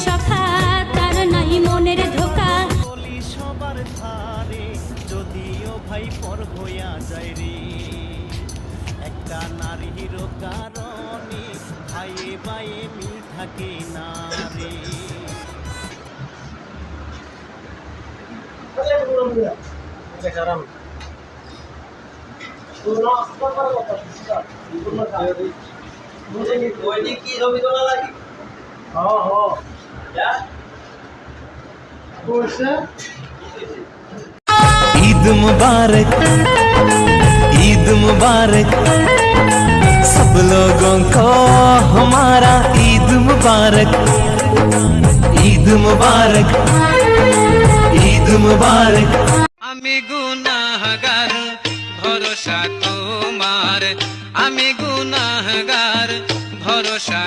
সখা তার নাই মনের ধোকা। বলি সবার ধারে যদিও ভাই পর হইয়া যায় রে, একটা নারীর কারণে ভাইয়ে ভাইয়ে মিল থাকে না রে। ईद मुबारक, ईद मुबारक, सब लोगों को हमारा ईद मुबारक, ईद मुबारक, ईद मुबारक। আমি গুনাহগার ভরসা তোমার, আমি গুনাহগার ভরসা